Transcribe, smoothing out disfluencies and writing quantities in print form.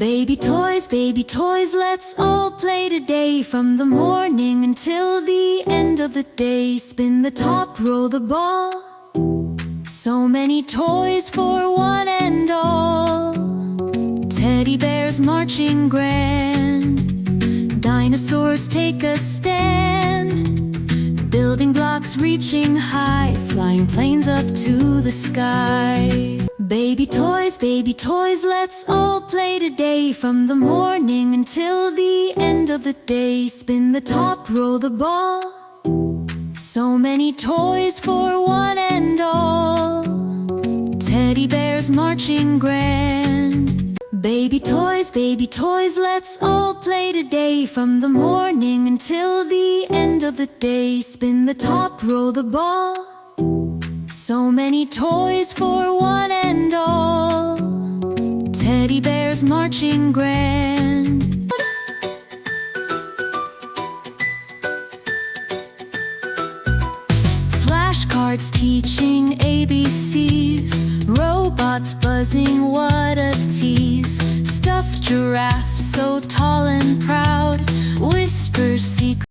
Baby toys, let's all play today. From the morning until the end of the day. Spin the top, roll the ball. So many toys for one and all. Teddy bears marching grand. Dinosaurs take a stand. Building blocks reaching high. Flying planes up to the sky. Baby toys, let's all play today. From the morning until the end of the day. Spin the top, roll the ball. So many toys for one and all. Teddy bears marching grand. Baby toys, let's all play today. From the morning until the end of the day. Spin the top, roll the ball. So many toys for one and all. Teddy bears marching grand. Flashcards teaching ABCs. Robots buzzing, what a